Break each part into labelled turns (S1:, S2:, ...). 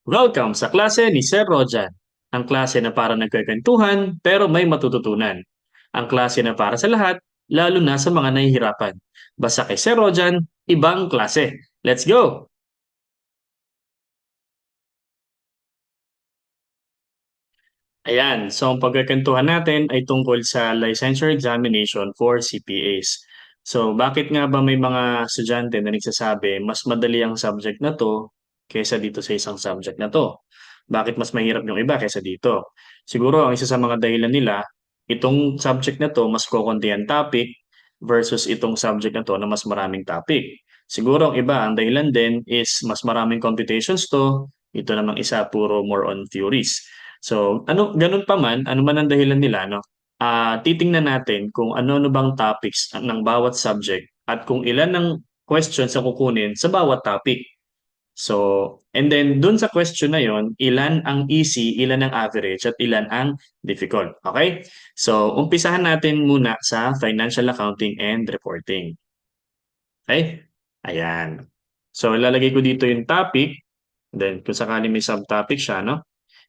S1: Welcome sa klase ni Sir Rojan. Ang klase na para nagkakwentuhan pero may matututunan. Ang klase na para sa lahat, lalo na sa mga nahihirapan. Basta kay Sir Rojan, ibang klase. Let's go! Ayan, so ang pagkakwentuhan natin ay tungkol sa licensure examination for CPAs. So bakit nga ba may mga estudyante na nagsasabi mas madali ang subject na to kaysa dito sa isang subject na to? Bakit mas mahirap yung iba kaysa dito? Siguro ang isa sa mga dahilan nila, itong subject na to mas kokonti ang topic versus itong subject na to na mas maraming topic. Siguro ang iba, ang dahilan din is mas maraming computations to, ito namang isa puro more on theories. So, ganun pa man, ano man ang dahilan nila, no? Titingnan natin kung ano-ano bang topics ng bawat subject at kung ilan ng questions ang kukunin sa bawat topic. So, and then dun sa question na yon, ilan ang easy, ilan ang average, at ilan ang difficult. Okay? So, umpisahan natin muna sa financial accounting and reporting. Okay? Ayan. So, ilalagay ko dito yung topic, then kung sakali may subtopic siya, no?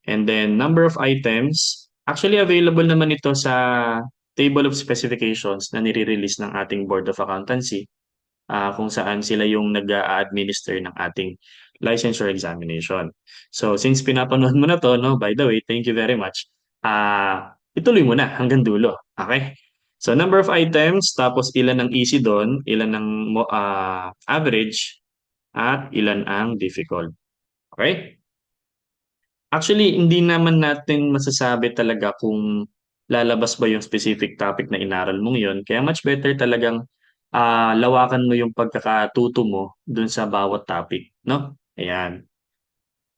S1: And then number of items, actually available naman ito sa table of specifications na nire-release ng ating Board of Accountancy, kung saan sila yung nag-a-administer ng ating licensure examination. So since pinapanood mo na to, no, by the way, thank you very much. Ituloy mo na hanggang dulo. Okay? So number of items, tapos ilan ang easy doon, ilan ang average, at ilan ang difficult. Okay? Actually, hindi naman natin masasabi talaga kung lalabas ba yung specific topic na inaral mong yun. Kaya much better talagang lawakan mo yung pagkakatuto mo dun sa bawat topic, no? Ayan.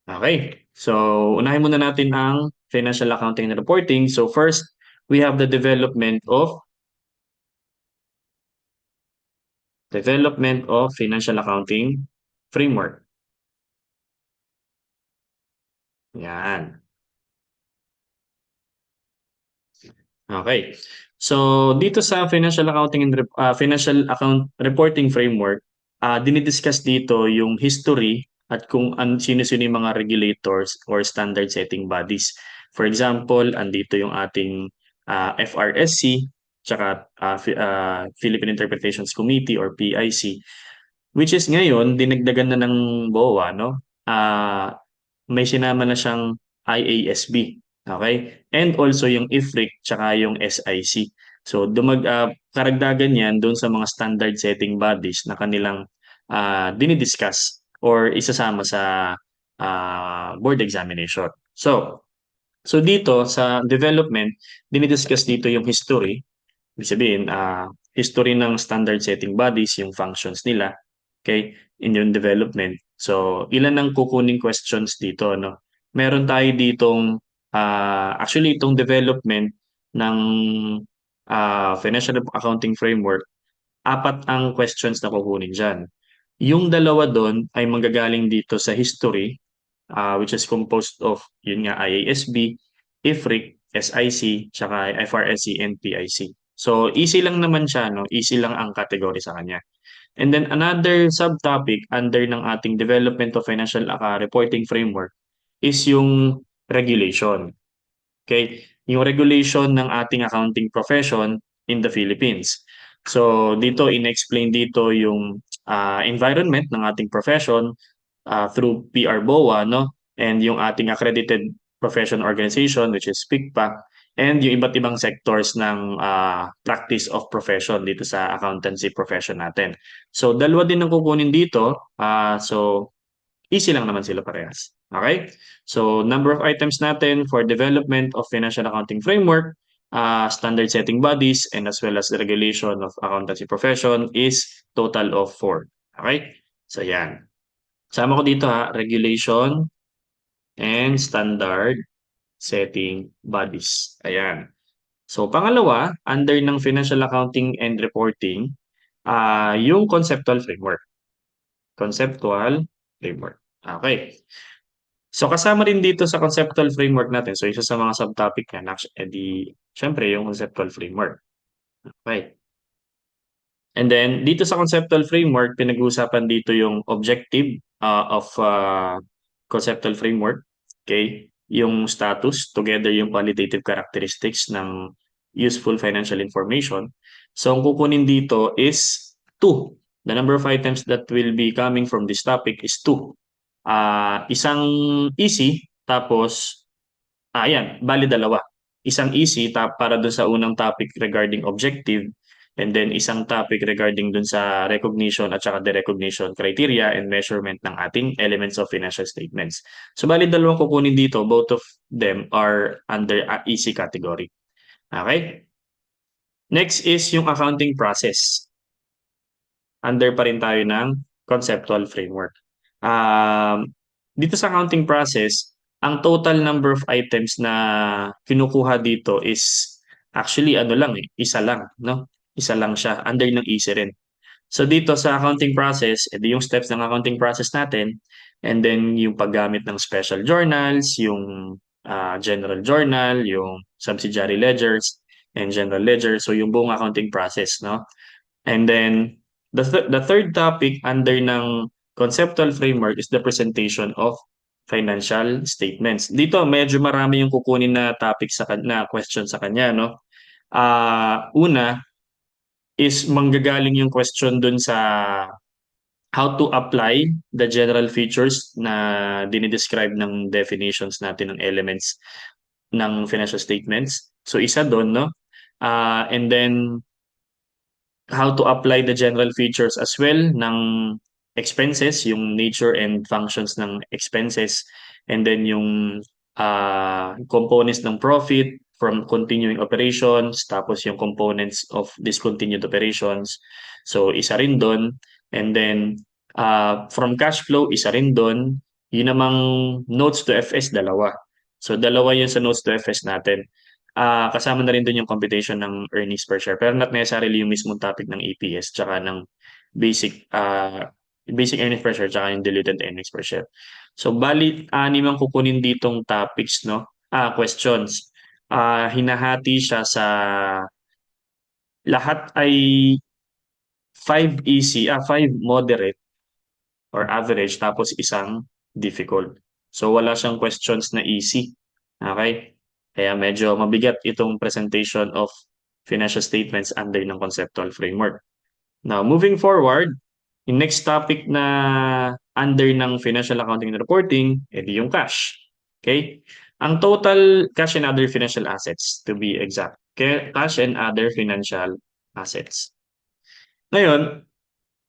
S1: Okay. So, unahin muna natin ang financial accounting and reporting. So, first, we have the development of financial accounting framework. Yan. Okay. So dito sa financial accounting and financial account reporting framework, dinidiscuss dito yung history at kung sino-sino yung mga regulators or standard setting bodies. For example, andito yung ating FRSC, tsaka Philippine Interpretations Committee or PIC, which is ngayon dinagdagan na ng BOA, no? May sinama na siyang IASB. Okay? And also yung IFRIC tsaka yung SIC. So karagdagan yan doon sa mga standard setting bodies na kanilang dinidiscuss or isasama sa board examination. So dito sa development, dinidiscuss dito yung history. Ibig sabihin, history ng standard setting bodies, yung functions nila, okay, in yung development. So, ilan ang kukuning questions dito, no? Meron tayo ditong, actually, itong development ng financial accounting framework, apat ang questions na kukunin dyan. Yung dalawa doon ay manggagaling dito sa history, which is composed of, yun nga, IASB, IFRIC, SIC, tsaka FRSC and PIC. So, easy lang naman siya, no? Easy lang ang category sa kanya. And then another subtopic under ng ating Development of Financial Reporting Framework is yung regulation. Okay? Yung regulation ng ating accounting profession in the Philippines. So dito in-explain dito yung environment ng ating profession through PR BOA, no? And yung ating accredited profession organization which is PICPA, and yung iba't ibang sectors ng practice of profession dito sa accountancy profession natin. So dalawa din ang kukunin dito. So easy lang naman sila parehas. Okay? So number of items natin for development of financial accounting framework, standard setting bodies, and as well as the regulation of accountancy profession is total of 4. Okay? So yan. Sama ko dito regulation and standard setting bodies. Ayan. So pangalawa, under ng financial accounting and reporting, yung conceptual framework. Conceptual framework. Okay. So kasama rin dito sa conceptual framework natin, so isa sa mga subtopic yan, syempre yung conceptual framework. Okay. And then dito sa conceptual framework, pinag-uusapan dito yung objective of conceptual framework. Okay? Yung status, together yung qualitative characteristics ng useful financial information. So, ang kukunin dito is 2. The number of items that will be coming from this topic is 2. Isang easy, tapos, ayan, bali dalawa. Isang easy para dun sa unang topic regarding objective, and then isang topic regarding dun sa recognition at saka derecognition criteria and measurement ng ating elements of financial statements. So, bali dalawang kukunin dito, both of them are under easy category. Okay? Next is yung accounting process. Under pa rin tayo ng conceptual framework. Dito sa accounting process, ang total number of items na kinukuha dito is actually ano lang isa lang, no? Isa lang siya, under ng easy rin. So dito sa accounting process, edi yung steps ng accounting process natin, and then yung paggamit ng special journals, yung general journal, yung subsidiary ledgers, and general ledger. So yung buong accounting process, no? And then the third topic under ng conceptual framework is the presentation of financial statements. Dito medyo marami yung kukunin na topic na question sa kanya, no? Una is manggagaling yung question dun sa how to apply the general features na dinidescribe ng definitions natin ng elements ng financial statements. So isa doon, no? And then how to apply the general features as well ng expenses, yung nature and functions ng expenses, and then yung components ng profit from continuing operations, tapos yung components of discontinued operations. So, isa rin doon. And then, from cash flow, isa rin doon. Yun namang notes to FS, dalawa. So, dalawa yun sa notes to FS natin. Kasama na rin doon yung computation ng earnings per share, pero not necessarily yung mismong topic ng EPS tsaka ng basic basic earnings per share tsaka yung diluted earnings per share. So bali anim ang kukunin ditong topics, no? Questions. Hinahati siya sa lahat ay 5 moderate or average, tapos isang difficult. So wala siyang questions na easy. Okay? Kaya medyo mabigat itong presentation of financial statements under ng conceptual framework. Now, moving forward, yung next topic na under ng financial accounting and reporting, edi yung cash. Okay? Ang total cash and other financial assets, to be exact. Cash and other financial assets. Ngayon,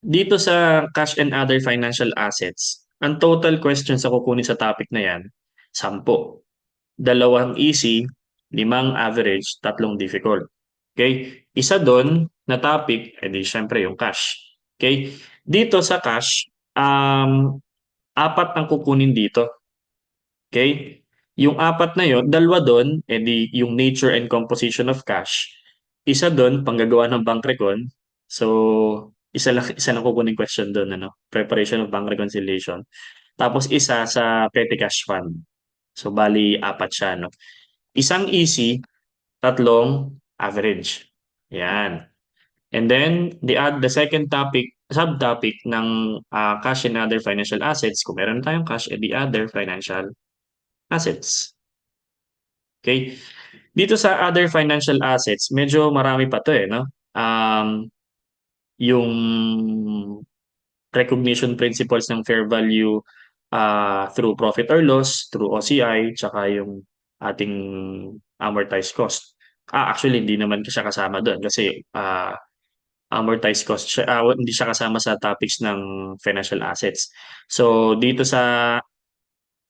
S1: dito sa cash and other financial assets, ang total questions sa kukunin sa topic na yan, 10. 2 easy, 5 average, 3 difficult. Okay? Isa doon na topic, edi syempre yung cash. Okay? Dito sa cash, 4 ang kukunin dito. Okay? Yung 4 na yon, 2 doon, edi yung nature and composition of cash. Isa doon, panggagawa ng bank recon. So, isa lang kukunin question doon, ano? Preparation of bank reconciliation. Tapos isa sa petty cash fund. So, bali 4 siya, no? Isang easy, 3 average. Yan. And then, the second topic, subtopic ng cash and other financial assets, kung meron tayong cash and the other financial assets. Okay? Dito sa other financial assets, medyo marami pa to no? Yung recognition principles ng fair value through profit or loss, through OCI, tsaka yung ating amortized cost. Actually, hindi naman siya kasama doon kasi amortized cost, hindi siya kasama sa topics ng financial assets. So, dito sa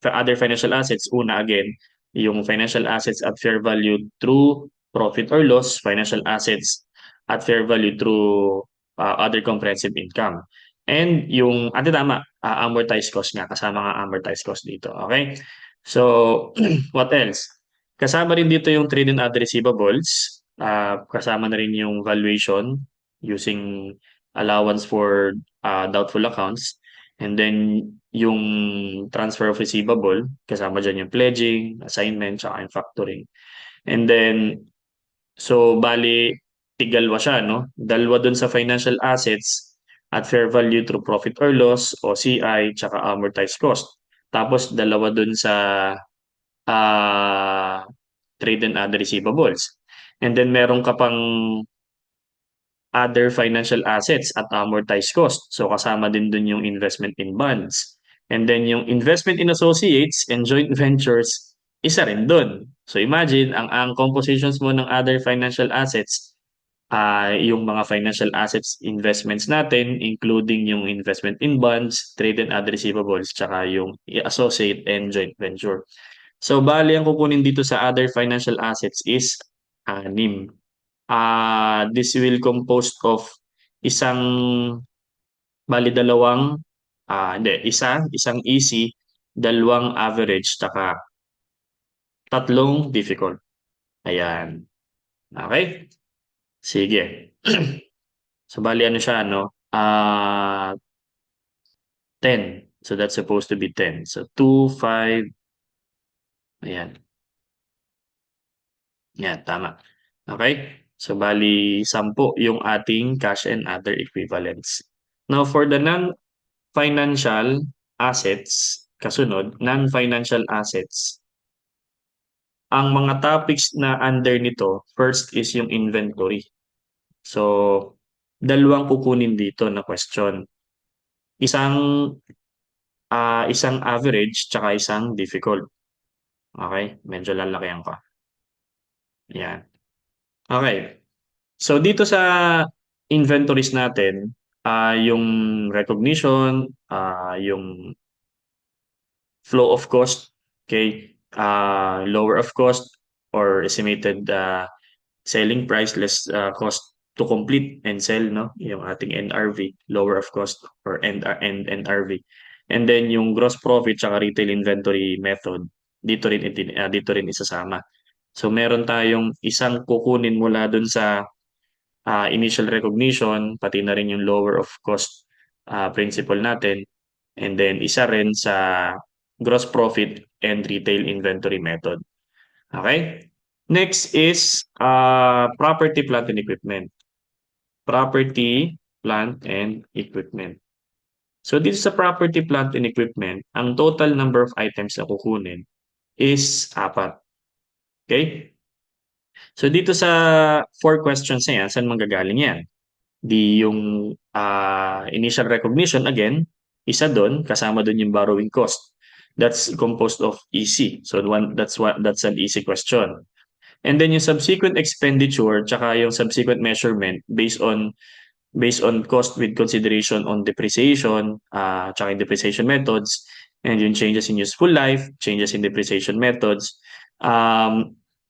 S1: other financial assets, una again, yung financial assets at fair value through profit or loss, financial assets at fair value through other comprehensive income. And yung, tama, amortized cost nga, kasama nga amortized cost dito. Okay? So, what else? Kasama rin dito yung trade and other receivables. Kasama na rin yung valuation using allowance for doubtful accounts. And then, yung transfer of receivable, kasama dyan yung pledging, assignment, tsaka yung factoring. And then, so, bali, tigalwa siya, no? Dalawa dun sa financial assets at fair value through profit or loss, OCI, tsaka amortized cost. tapos dalawa dun sa ah, trade and other receivables. And then meron ka pang other financial assets at amortized cost. So kasama din dun yung investment in bonds. And then yung investment in associates and joint ventures, isa rin dun. So imagine, ang compositions mo ng other financial assets, yung mga financial assets investments natin, including yung investment in bonds, trade and other receivables, tsaka yung associate and joint venture. So bali ang kukunin dito sa other financial assets is anim. This will composed of isang bali dalawang hindi, isang easy, dalawang average, taka tatlong difficult. Ayan. Okay? Sige. So bali ano siya, no? 10. So that's supposed to be 10. So 2, 5, ayan. Yan, tama. Okay? So bali 10 yung ating cash and other equivalents. Now for the non-financial assets, kasunod, non-financial assets, ang mga topics na under nito, first is yung inventory. So, dalawang kukunin dito na question. Isang isang average tsaka isang difficult. Okay? Medyo lalakihan ko. Yan. Okay. So dito sa inventories natin, yung recognition, yung flow of cost, okay, lower of cost or estimated selling price less cost to complete and sell, no? Yung ating NRV, lower of cost or NRV. And then yung gross profit tsaka retail inventory method, dito rin isasama. So meron tayong isang kukunin mula dun sa initial recognition, pati na rin yung lower of cost principle natin. And then isa rin sa gross profit and retail inventory method. Okay? Next is property, plant, and equipment. Property, plant, and equipment. So dito sa property, plant, and equipment, ang total number of items na kukunin is 4. Okay? So dito sa 4 questions na yan, saan manggagaling yan? Yung initial recognition, again, isa doon, kasama doon yung borrowing cost. That's composed of EC. So that's an easy question. And then yung subsequent expenditure tsaka yung subsequent measurement based on cost with consideration on depreciation, tsaka yung depreciation methods, and yung changes in useful life, changes in depreciation methods,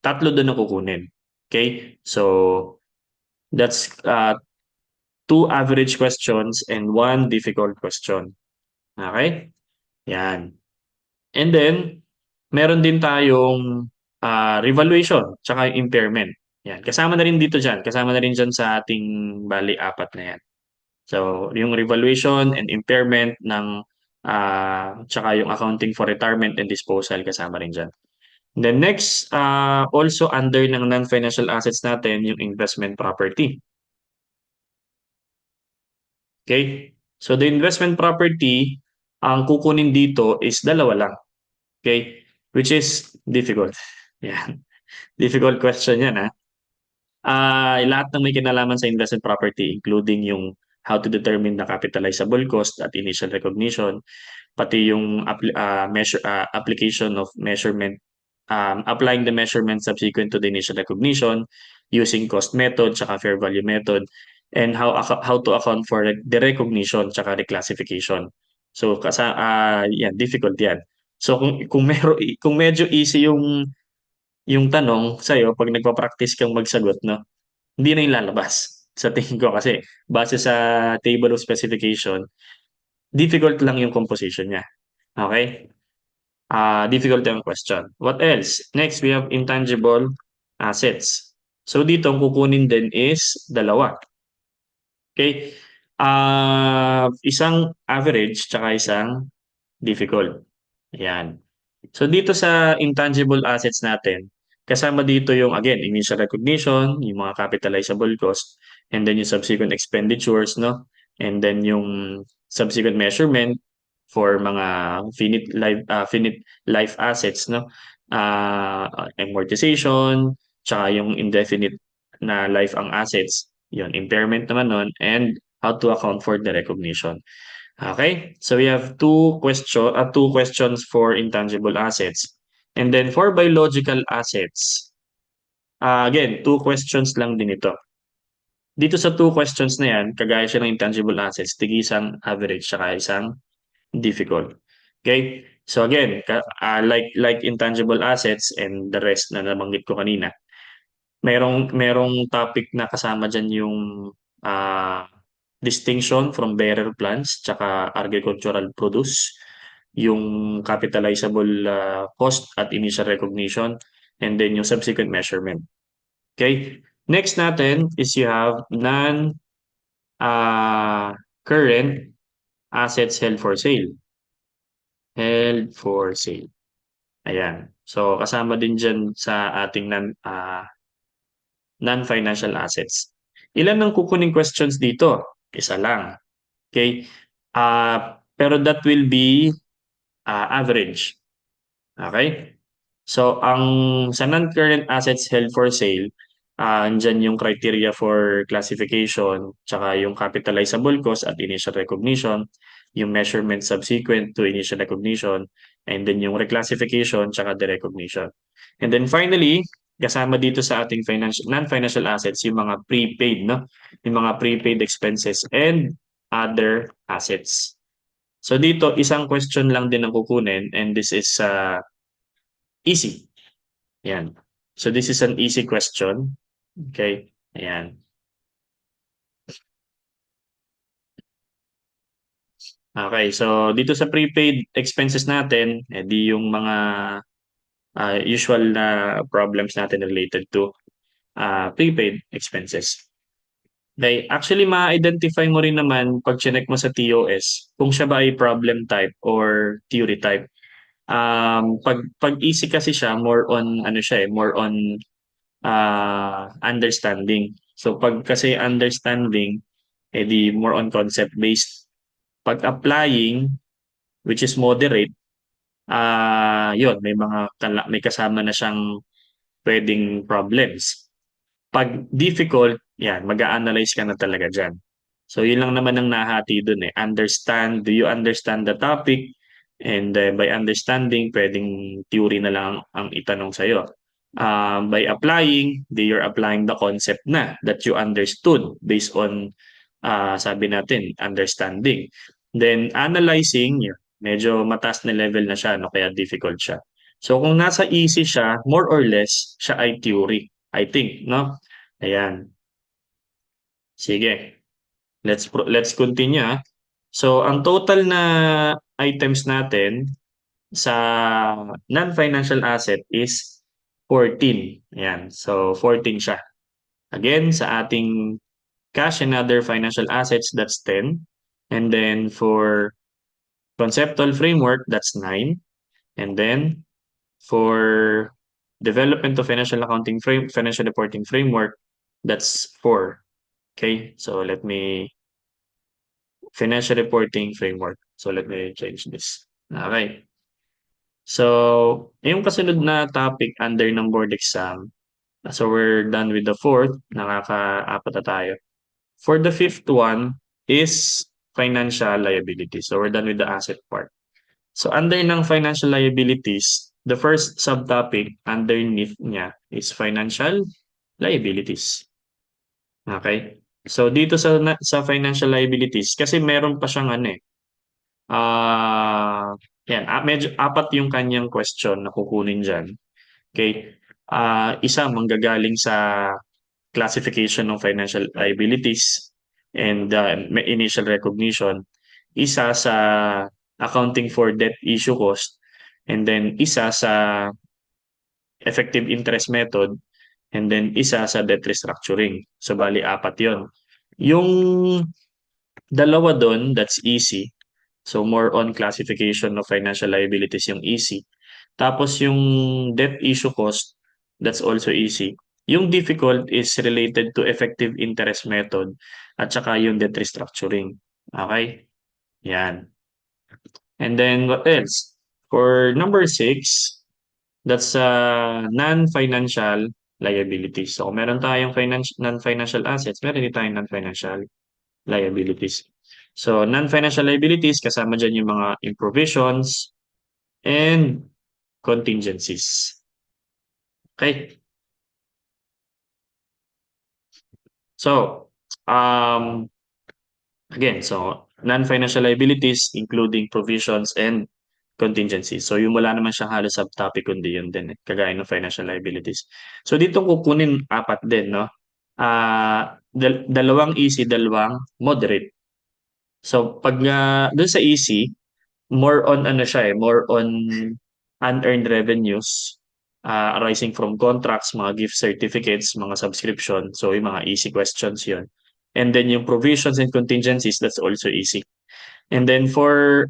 S1: tatlo doon na kukunin. Okay? So that's 2 average questions and 1 difficult question. Okay? Yan. And then, meron din tayong revaluation tsaka yung impairment. Yan. Kasama na rin dito dyan. Kasama na rin dyan sa ating bali 4 na yan. So, yung revaluation and impairment ng tsaka yung accounting for retirement and disposal kasama rin dyan. Then next, also under ng non-financial assets natin, yung investment property. Okay? So the investment property, ang kukunin dito is dalawa lang. Okay? Which is difficult. Yan. Difficult question yan, ha? Lahat ng may kinalaman sa investment property, including yung how to determine the capitalizable cost at initial recognition, pati yung application of measurement, applying the measurement subsequent to the initial recognition, using cost method, tsaka fair value method, and how to account for the recognition tsaka reclassification. So yan, difficult yan. So kung medyo easy yung tanong sa'yo pag nagpa-practice kang magsagot, no? Hindi na yung lalabas sa tingin ko kasi base sa table of specification, difficult lang yung composition niya. Okay? Difficult yung question. What else? Next, we have intangible assets. So dito, ang kukunin din is dalawa. Okay? Isang average tsaka isang difficult. Ayan. So dito sa intangible assets natin, kasama dito yung again, initial recognition, yung mga capitalizable cost, and then yung subsequent expenditures, no? And then yung subsequent measurement, for mga finite life assets, no? Amortization, tsaka yung indefinite na life ang assets, yun, impairment naman nun, and how to account for the recognition. Okay, so we have two questions for intangible assets. And then for biological assets, again, two questions lang din ito. Dito sa two questions na yan, kagaya siya ng intangible assets, tigi isang average saka isang difficult. Okay? So again, like intangible assets and the rest na nabanggit ko kanina, merong topic na kasama diyan yung ah, distinction from bearer plants tsaka agricultural produce, yung capitalizable cost at initial recognition, and then yung subsequent measurement. Okay? Next natin is you have current assets held for sale. Held for sale. Ayan. So kasama din dyan sa ating non-financial assets. Ilan ang kukuning questions dito? Isa lang. Okay? Pero that will be average. Okay? So ang sa non-current assets held for sale, andyan yung criteria for classification, tsaka yung capitalizable cost at initial recognition, yung measurement subsequent to initial recognition, and then yung reclassification tsaka derecognition. And then finally, kasama dito sa ating non-financial assets yung mga prepaid, no? Yung mga prepaid expenses and other assets. So dito, isang question lang din ang kukunin, and this is easy. Ayan. So this is an easy question. Okay? Ayan. Okay, so dito sa prepaid expenses natin, di yung mga usual na problems natin related to prepaid expenses. Okay, actually ma-identify mo rin naman pag chinek mo sa TOS kung siya ba ay problem type or theory type. Pag easy kasi siya, more on ano siya more on understanding. So pag kasi understanding, di more on concept based. Pag applying, which is moderate, yun, may kasama na siyang pwedeng problems. Pag difficult, yan, mag-a-analyze ka na talaga dyan. So yun lang naman ang nahati dun eh. Do you understand the topic? And by understanding, pwedeng theory na lang ang itanong sa'yo. By applying, you're applying the concept na that you understood based on, sabi natin, understanding. Then analyzing, medyo mataas na level na siya, no? Kaya difficult siya. So kung nasa easy siya, more or less, siya ay theory, I think, no? Ayan. Sige. Let's continue. So ang total na items natin sa non-financial asset is 14. Ayan. So 14 siya. Again, sa ating cash and other financial assets, that's 10. And then for conceptual framework, that's 9. And then for development of financial reporting framework, that's 4. Okay, so financial reporting framework. So let me change this. Okay. So, yung kasunod na topic under ng board exam, so we're done with the fourth, nakaka-apat na tayo. For the fifth one is financial liabilities. So we're done with the asset part. So under ng financial liabilities, the first subtopic underneath niya is financial liabilities. Okay? So dito sa financial liabilities kasi meron pa siyang ano eh. Yan, medyo apat yung kanyang question na kukunin diyan. Okay? Isa manggagaling sa classification ng financial liabilities and initial recognition. Isa sa accounting for debt issue cost, and then isa sa effective interest method, and then isa sa debt restructuring. So bali apat 'yon. Yung dalawa doon, that's easy. So more on classification of financial liabilities yung easy. Tapos yung debt issue cost, that's also easy. Yung difficult is related to effective interest method at saka yung debt restructuring. Okay? Yan. And then what else? For number 6, that's non-financial liabilities. So kung meron tayong non-financial assets, meron din tayong non-financial liabilities. So non-financial liabilities, kasama dyan yung mga improvisions and contingencies. Okay? So, again, so non-financial liabilities including provisions and contingencies. So yung wala naman siyang halos subtopic kundi yun din kagaya ng financial liabilities. So dito kukunin apat din, no? Dalawang easy, dalawang moderate. So pag doon sa easy, more on ano siya more on unearned revenues arising from contracts, mga gift certificates, mga subscription. So yung mga easy questions yun. And then yung provisions and contingencies, that's also easy. And then for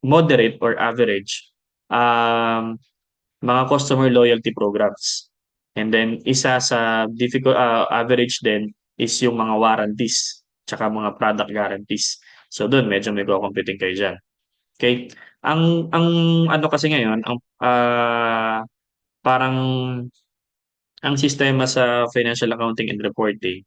S1: moderate or average, mga customer loyalty programs. And then isa sa difficult average din is yung mga warranties tsaka mga product guarantees. So doon medyo may competing kayo diyan. Okay? Ang ano kasi ngayon, ang parang ang sistema sa financial accounting and reporting,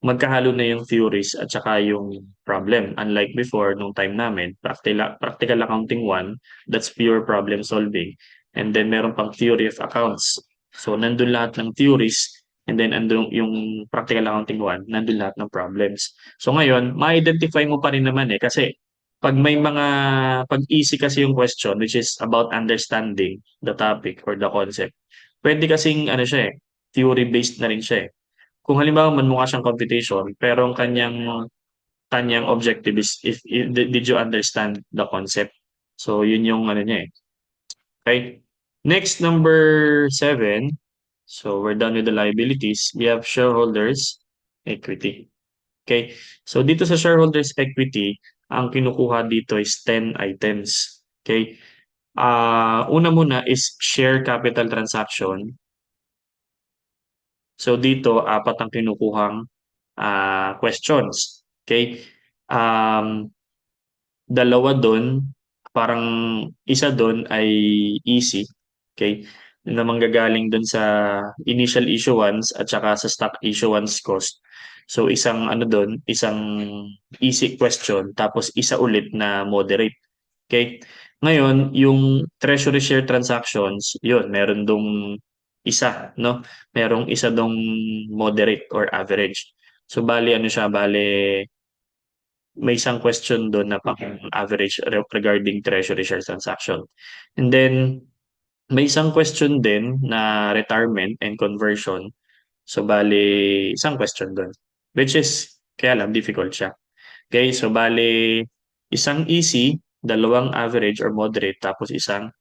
S1: magkahalo na yung theories at saka yung problem. Unlike before, nung time namin, practical accounting 1, that's pure problem solving. And then meron pang theory of accounts. So nandun lahat ng theories and then andun yung practical accounting 1, nandun lahat ng problems. So ngayon, ma-identify mo pa rin naman kasi pag easy kasi yung question which is about understanding the topic or the concept, pwede kasing ano siya theory based na rin siya. Kung halimbawa manmukha siyang computation, pero ang kanyang objective is if did you understand the concept? So yun yung ano niya eh. Okay? Next, number 7. So we're done with the liabilities. We have shareholders equity. Okay? So dito sa shareholders equity, ang kinukuha dito is 10 items. Okay? Una muna is share capital transaction. So dito, apat ang kinukuhang questions. Okay? Um, Dalawa doon, parang isa doon ay easy. Okay? Na manggagaling doon sa initial issuance at saka sa stock issuance cost. So isang ano doon, isang easy question tapos isa ulit na moderate. Okay? Ngayon, yung treasury share transactions, yun, meron dong isa, no? Merong isa dong moderate or average. So bali ano siya, bali may isang question doon na pang average regarding treasury shares transaction. And then may isang question din na retirement and conversion. So bali isang question doon. Which is kaya lang difficult siya. Okay, so bali isang easy, dalawang average or moderate, tapos isang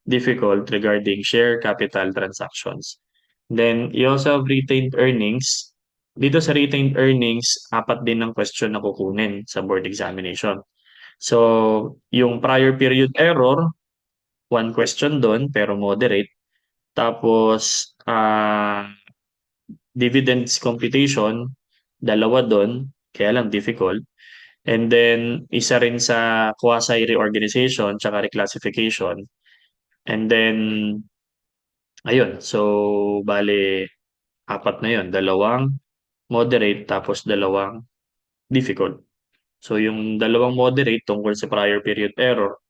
S1: difficult regarding share capital transactions. Then, you also have retained earnings. Dito sa retained earnings, apat din ng question na kukunin sa board examination. So, yung prior period error, one question doon, pero moderate. Tapos, dividends computation, dalawa doon, kaya lang difficult. And then, isa rin sa quasi-reorganization tsaka reclassification. And then, ayun. So, bale, apat na yun. Dalawang moderate tapos dalawang difficult. So, yung dalawang moderate tungkol sa prior period error.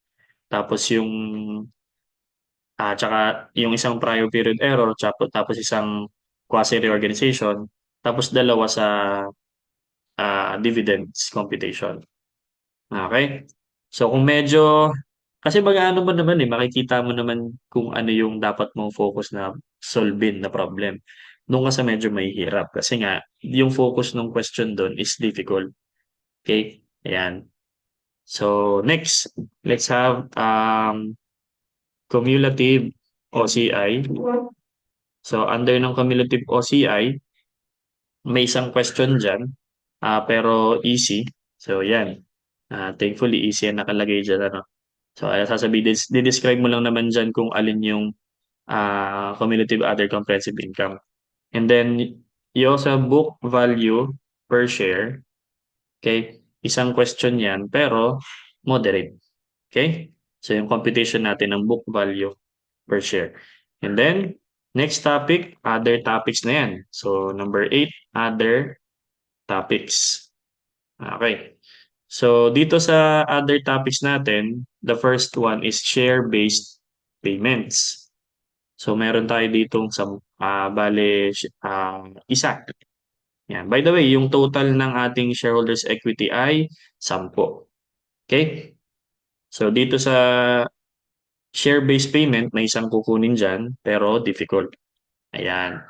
S1: Tapos tsaka yung isang prior period error, tapos isang quasi-reorganization. Tapos dalawa sa dividends computation. Okay? So kung medyo kasi mag-aano mo naman makikita mo naman kung ano yung dapat mong focus na solvin na problem. Doon ka sa medyo mahihirap kasi nga yung focus ng question doon is difficult. Okay? Ayan. So next, let's have cumulative OCI. So under ng cumulative OCI, may isang question dyan, pero easy. So yan. Thankfully easy yan nakalagay dyan. Ano? So, sasabihin, di-describe mo lang naman dyan kung alin yung cumulative other comprehensive income. And then, you also have book value per share. Okay? Isang question yan, pero moderate. Okay? So yung computation natin ng book value per share. And then, next topic, other topics na yan. So, number 8, other topics. Okay. So, dito sa other topics natin, the first one is share-based payments. So, meron tayo ditong bale, isa. Yan. By the way, yung total ng ating shareholders equity ay 10. Okay? So, dito sa share-based payment, may isang kukunin dyan, pero difficult. Ayan.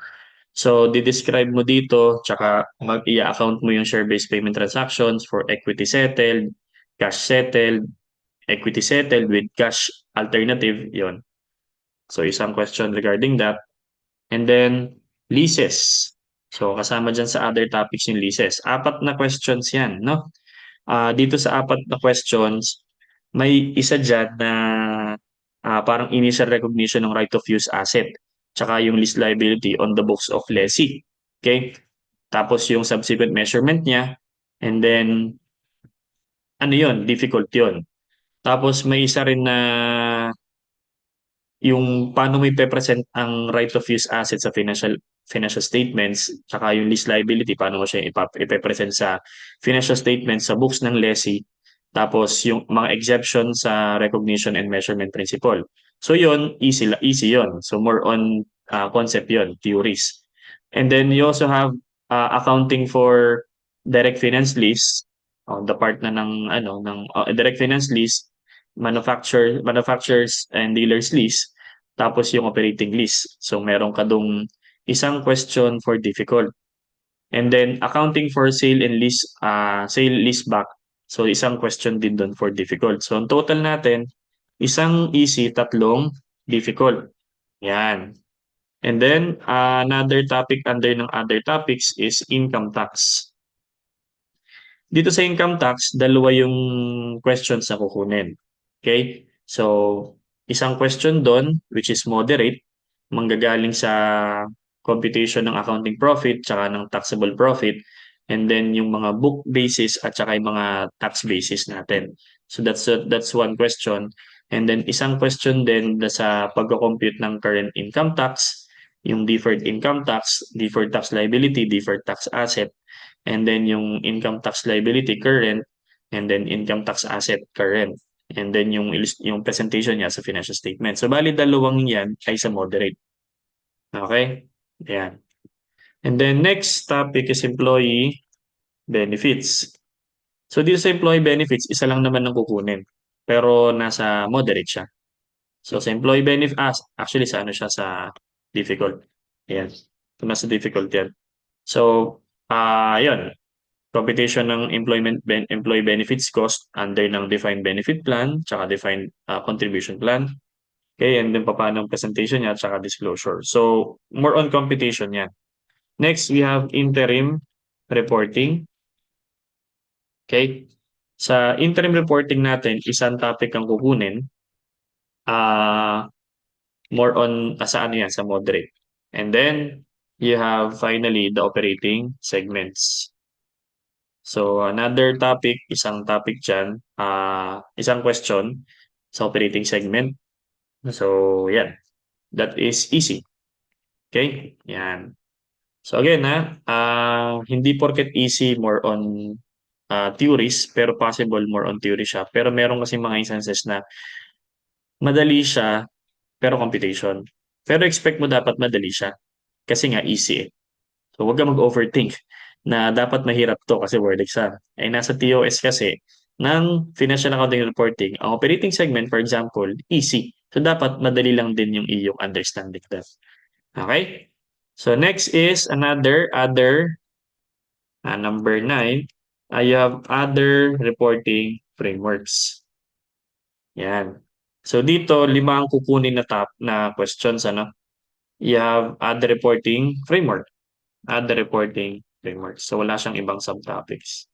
S1: So, di-describe mo dito, tsaka i-account mo yung share-based payment transactions for equity settled, cash settled, equity settled with cash alternative, yon. So, isang question regarding that. And then, leases. So, kasama dyan sa other topics yung leases. 4 na questions yan, no? Dito sa 4 na questions, may isa dyan na parang initial recognition ng right of use asset, tsaka yung lease liability on the books of lessee. Okay? Tapos yung subsequent measurement niya, and then, ano yun, difficult yun. Tapos may isa rin na yung paano mo ipe-present ang right of use asset sa financial statements, tsaka yung lease liability, paano mo siya ipe-present sa financial statements sa books ng lessee, tapos yung mga exemption sa recognition and measurement principle. So yun, easy yun. So more on concept yun, theories. And then you also have accounting for direct finance lease, the part na ng direct finance lease, manufacturers and dealers lease, tapos yung operating lease. So meron ka dong isang question for difficult. And then accounting for sale lease back. So isang question din doon for difficult. So ang total natin, isang easy, 3 difficult. Yan. And then another topic under ng other topics is income tax. Dito sa income tax, dalawa yung questions na kukunin. Okay? So, isang question doon, which is moderate, manggagaling sa computation ng accounting profit tsaka ng taxable profit, and then yung mga book basis at tsaka yung mga tax basis natin. So that's one question. And then isang question din sa pagko-compute ng current income tax, yung deferred income tax, deferred tax liability, deferred tax asset, and then yung income tax liability current, and then income tax asset current, and then yung presentation niya sa financial statement. So bali dalawang yan ay sa moderate. Okay? Yan. And then next topic is employee benefits. So dito sa employee benefits, isa lang naman ang kukunin. Pero nasa moderate siya. So sa employee benefit, actually sa ano siya, sa difficult. Yan. So nasa difficult yan. So, yun. Computation ng employee benefits cost under ng defined benefit plan, tsaka defined contribution plan. Okay, and then paano ang presentation niya, tsaka disclosure. So, more on computation yan. Next, we have interim reporting. Okay? Sa interim reporting natin, isang topic ang kukunin. More on, sa ano yan, sa moderate. And then, you have finally the operating segments. So, another topic, isang topic dyan, isang question sa operating segment. So, yan. That is easy. Okay? Yan. So again, hindi porket easy, more on theories, pero possible more on theory siya. Pero meron kasi mga instances na madali siya, pero computation. Pero expect mo dapat madali siya. Kasi nga easy eh. So huwag ka mag-overthink na dapat mahirap to kasi word exam. Ay nasa TOS kasi ng Financial Accounting Reporting, ang operating segment, for example, easy. So dapat madali lang din yung iyong understanding doon. Okay? So next is other, number 9, you have other reporting frameworks. Yan. So dito, 5 ang kukunin na questions, ano? You have other reporting framework. Other reporting framework. So wala siyang ibang subtopics.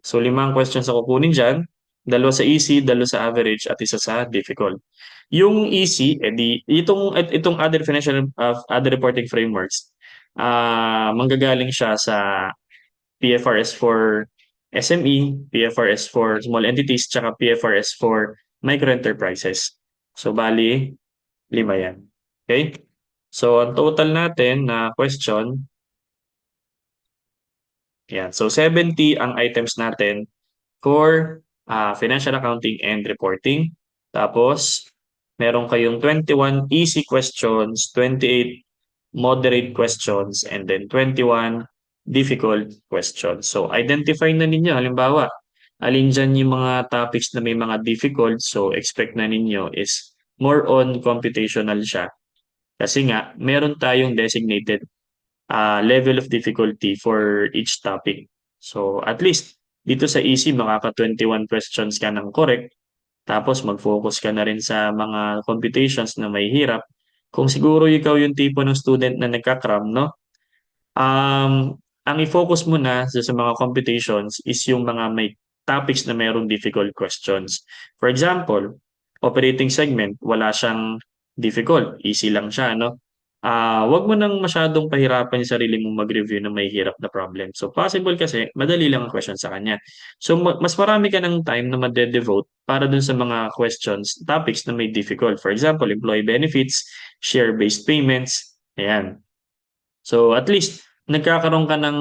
S1: So 5 ang questions na kukunin dyan. 2 sa easy, 2 sa average, at isa sa difficult. Yung easy, itong other reporting frameworks, manggagaling siya sa PFRS for SME, PFRS for small entities, tsaka PFRS for microenterprises. So, bali, 5 yan. Okay? So, ang total natin na question, yan. So, 70 ang items natin for financial accounting and reporting. Tapos, meron kayong 21 easy questions, 28 moderate questions, and then 21 difficult questions. So, identify na ninyo. Halimbawa, alin dyan yung mga topics na may mga difficult. So, expect na ninyo is more on computational siya. Kasi nga, meron tayong designated level of difficulty for each topic. So, at least, dito sa easy, makaka-21 questions ka ng correct. Tapos, mag-focus ka na rin sa mga computations na may hirap. Kung siguro ikaw yung tipo ng student na nagka-cram, no? Ang i-focus mo na sa mga computations is yung mga may topics na mayroong difficult questions. For example, operating segment, wala siyang difficult, easy lang siya, no? Wag mo nang masyadong pahirapan yung sarili mong mag-review ng may hirap na problem. So possible kasi madali lang ang question sa kanya. So mas marami ka ng time na made-devote para dun sa mga questions, topics na may difficult. For example, employee benefits, share-based payments, ayan. So at least nagkakaroon ka ng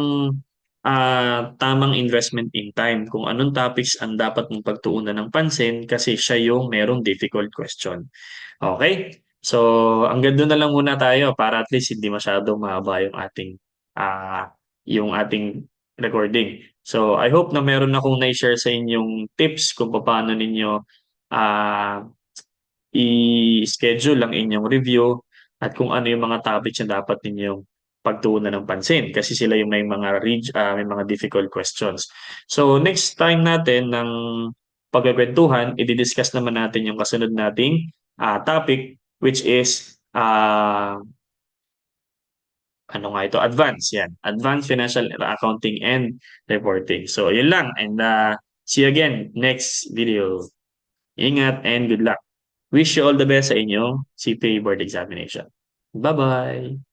S1: tamang investment in time kung anong topics ang dapat mong pagtuunan ng pansin kasi siya yung merong difficult question. Okay? So hanggang doon na lang muna tayo para at least hindi masyadong mahaba ah yung ating recording. So I hope na meron akong na-share sa inyong tips kung paano ninyo ah i-schedule ang inyong review at kung ano yung mga topics na dapat ninyong pagtuunan ng pansin kasi sila yung may mga difficult questions. So next time natin ng pagkakwentuhan, i-discuss naman natin yung kasunod nating topic which is ano nga ito? Advanced yan. Advanced Financial Accounting and Reporting. So yun lang and see you again next video. Ingat and good luck. Wish you all the best sa inyong CPA board examination. Bye-bye!